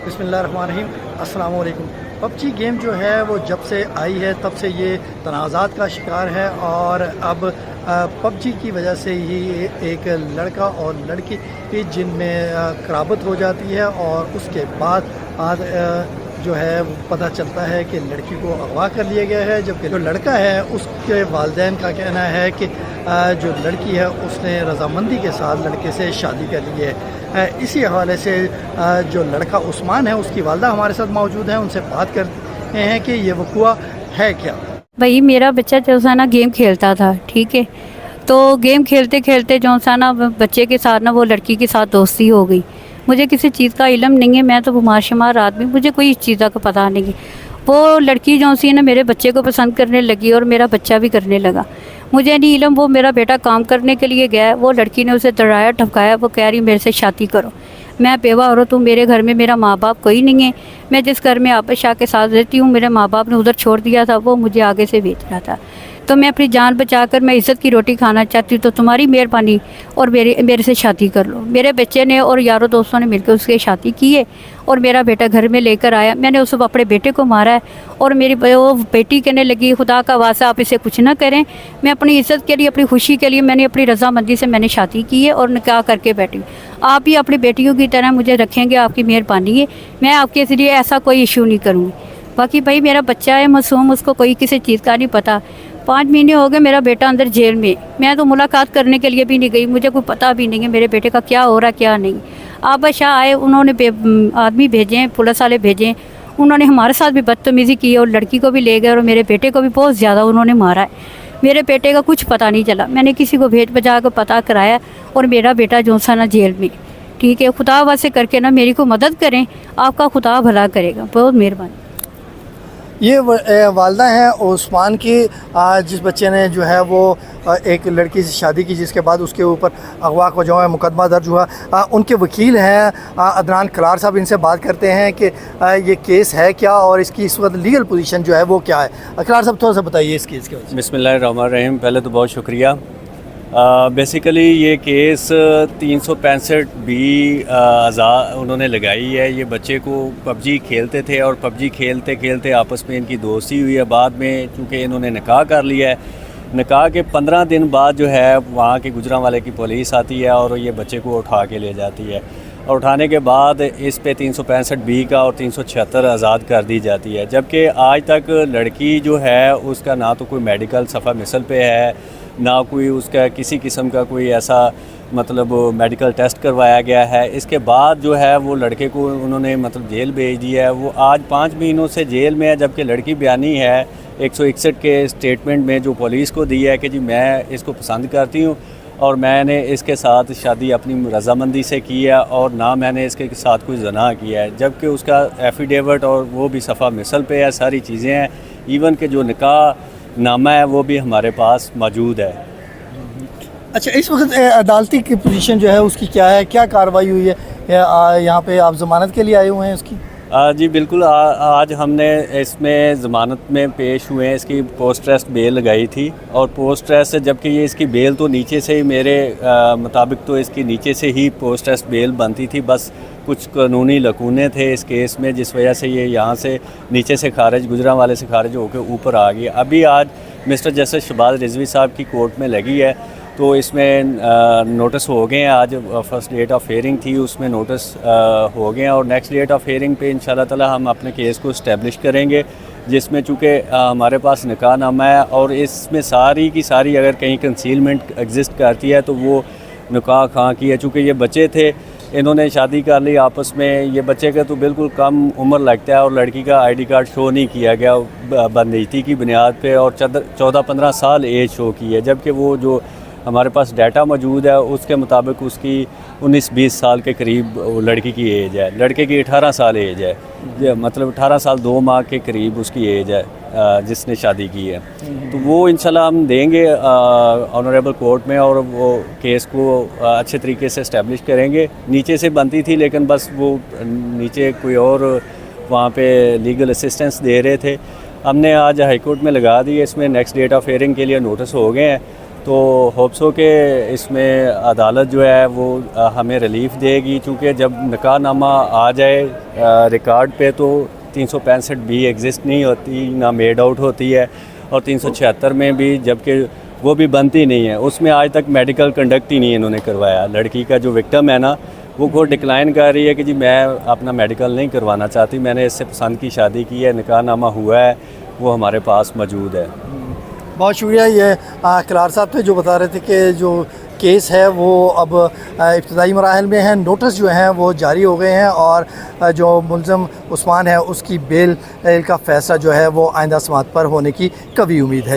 बिस्मिल्लाहिर्रहमानिर्रहीम। अस्सलाम वालेकुम। पबजी गेम जो है वो जब से आई है तब से ये तनाज़ात का शिकार है और अब पबजी की वजह से ही एक लड़का और लड़की जिनमें कराबत हो जाती है और उसके बाद जो है वो पता चलता है कि लड़की को अगवा कर लिया गया है, जबकि जो लड़का है उसके वालिदैन का कहना है कि जो लड़की है उसने रज़ामंदी के साथ लड़के से शादी कर ली है। इसी हवाले से जो लड़का उस्मान है उसकी वालदा हमारे साथ मौजूद है, उनसे बात करते हैं कि ये वक़ुआ है क्या। भाई मेरा बच्चा जो सा ना गेम खेलता था, ठीक है, तो गेम खेलते खेलते जो सा ना बच्चे के साथ ना वो लड़की के साथ दोस्ती हो गई। मुझे किसी चीज़ का इल्म नहीं है, मैं तो बीमार शुमार आदमी, मुझे कोई इस चीज़ का पता नहीं है। वो लड़की जो सी ना मेरे बच्चे को पसंद करने लगी और मेरा बच्चा भी करने लगा। मुझे नहीं इल्म, वो मेरा बेटा काम करने के लिए गया, वो लड़की ने उसे डराया धमकाया, वो कह रही मेरे से शादी करो, मैं बेवा औरत हूँ, मेरे घर में मेरा माँ बाप कोई नहीं है, मैं जिस घर में आपस शाह के साथ रहती हूँ मेरे माँ बाप ने उधर छोड़ दिया था, वो मुझे आगे से बेच रहा था, तो मैं अपनी जान बचाकर मैं इज़्ज़त की रोटी खाना चाहती हूँ, तो तुम्हारी मेहरबानी और मेरे से शादी कर लो। मेरे बच्चे ने और यारों दोस्तों ने मिलकर उसकी शादी की है और मेरा बेटा घर में लेकर आया। मैंने उस अपने बेटे को मारा है और मेरी वो बेटी कहने लगी खुदा का वास्ता आप इसे कुछ ना करें, मैं अपनी इज़्ज़त के लिए अपनी खुशी के लिए मैंने अपनी रज़ामंदी से मैंने शादी की है और निकाह करके बैठी। आप भी अपनी बेटियों की तरह मुझे रखेंगे, आपकी मेहरबानी है, मैं आपके ज़रिए ऐसा कोई इशू नहीं करूँगी। बाकी भाई मेरा बच्चा है मासूम, उसको कोई किसी चीज़ का नहीं पता। 5 महीने हो गए मेरा बेटा अंदर जेल में, मैं तो मुलाकात करने के लिए भी नहीं गई, मुझे कोई पता भी नहीं है मेरे बेटे का क्या हो रहा क्या नहीं। आप शाह आए, उन्होंने आदमी भेजे, पुलिस वाले भेजे, उन्होंने हमारे साथ भी बदतमीज़ी की और लड़की को भी ले गए और मेरे बेटे को भी बहुत ज़्यादा उन्होंने मारा है। मेरे बेटे का कुछ पता नहीं चला, मैंने किसी को भेज बजा कर पता कराया और मेरा बेटा जो सा ना जेल में। ठीक है, खुदा वास्ते करके ना मेरी को मदद करें, आपका खुदा भला करेगा, बहुत मेहरबानी। ये वालदा हैं उस्मान की, जिस बच्चे ने जो है वो एक लड़की से शादी की जिसके बाद उसके ऊपर अगवा को जो है मुकदमा दर्ज हुआ। उनके वकील हैं अदनान कलार साहब, इनसे बात करते हैं कि ये केस है क्या और इसकी इस वक्त लीगल पोजीशन जो है वो क्या है। कलार साहब थोड़ा सा बताइए इस केस के बारे। बिस्मिल्लाहिर्रहमानिर्रहीम। पहले तो बहुत शुक्रिया। बेसिकली ये केस 365 बी उन्होंने लगाई है। ये बच्चे को पबजी खेलते थे और पबजी खेलते खेलते आपस में इनकी दोस्ती हुई है। बाद में चूँकि इन्होंने निकाह कर लिया है, निकाह के 15 दिन बाद जो है वहाँ के गुजरांवाले की पुलिस आती है और ये बच्चे को उठा के ले जाती है और उठाने के बाद इस पे 365 बी का और 376 आज़ाद कर दी जाती है। जबकि आज तक लड़की जो है उसका ना तो कोई मेडिकल सफ़ा मिसल पे है, ना कोई उसका किसी किस्म का कोई ऐसा मतलब मेडिकल टेस्ट करवाया गया है। इसके बाद जो है वो लड़के को उन्होंने मतलब जेल भेज दिया है। वो आज 5 महीनों से जेल में है, जबकि लड़की बयानी है 161 के स्टेटमेंट में जो पुलिस को दी है कि जी मैं इसको पसंद करती हूँ और मैंने इसके साथ शादी अपनी रज़ामंदी से की है और ना मैंने इसके साथ कोई ज़ना किया है। जबकि उसका एफिडेविट और वो भी सफ़ा मिसल पे है, सारी चीज़ें हैं, इवन के जो निकाह नामा है वो भी हमारे पास मौजूद है। अच्छा, इस वक्त अदालती की पोजीशन जो है उसकी क्या है, क्या कार्रवाई हुई है? यहाँ पे आप ज़मानत के लिए आए हुए हैं उसकी? जी बिल्कुल। आज हमने इसमें ज़मानत में पेश हुए हैं। इसकी पोस्ट ट्रस्ट बेल लगाई थी और पोस्ट ट्रस्ट, जबकि ये इसकी बेल तो नीचे से ही मेरे मुताबिक तो इसकी नीचे से ही पोस्ट ट्रस्ट बेल बनती थी, बस कुछ कानूनी लकूने थे इस केस में जिस वजह से ये यहाँ से नीचे से खारिज गुजरांवाले से खारिज होकर ऊपर आ गई। अभी आज मिस्टर जस्टिस शहबाज रिजवी साहब की कोर्ट में लगी है, तो इसमें नोटिस हो गए हैं। आज फर्स्ट डेट ऑफ हेयरिंग थी, उसमें नोटिस हो गए हैं और नेक्स्ट डेट ऑफ हेयरिंग पे इंशाल्लाह ताला हम अपने केस को इस्टेब्लिश करेंगे, जिसमें चूँकि हमारे पास निकाहनामा है और इसमें सारी की सारी अगर कहीं कंसीलमेंट एग्जिस्ट करती है तो वो निकाह खां की है। चूँकि ये बच्चे थे, इन्होंने शादी कर ली आपस में, ये बच्चे का तो बिल्कुल कम उम्र लगता है और लड़की का आईडी कार्ड शो नहीं किया गया बंदीती की बुनियाद पे और 14-15 साल एज शो की है। जबकि वो जो हमारे पास डाटा मौजूद है उसके मुताबिक उसकी 19-20 साल के करीब लड़की की एज है, लड़के की 18 साल एज है, मतलब 18 साल 2 माह के करीब उसकी एज है जिसने शादी की है। तो वो इंशाल्लाह हम देंगे ऑनरेबल कोर्ट में और वो केस को अच्छे तरीके से इस्टेब्लिश करेंगे। नीचे से बनती थी लेकिन बस वो नीचे कोई और वहाँ पे लीगल असिस्टेंस दे रहे थे, हमने आज हाई कोर्ट में लगा दी है। इसमें नेक्स्ट डेट ऑफ हेयरिंग के लिए नोटिस हो गए हैं, तो होप्स हो कि इसमें अदालत जो है वो हमें रिलीफ देगी, क्योंकि जब निकाहनामा आ जाए रिकॉर्ड पे तो 365 भी एग्जिस्ट नहीं होती, ना मेड आउट होती है, और 376 में भी जबकि वो भी बनती नहीं है, उसमें आज तक मेडिकल कंडक्ट ही नहीं इन्होंने करवाया। लड़की का जो विक्टिम है ना, वो कोर्ट डिक्लाइन कर रही है कि जी मैं अपना मेडिकल नहीं करवाना चाहती, मैंने इससे पसंद की शादी की है, निकाहनामा हुआ है, वो हमारे पास मौजूद है। बहुत शुक्रिया। ये कलार साहब थे जो बता रहे थे कि जो केस है वो अब इब्तदाई मराहल में है, नोटिस जो हैं वो जारी हो गए हैं और जो मुलज़म उस्मान है उसकी बेल का फ़ैसला जो है वो आइंदा समात पर होने की कभी उम्मीद है।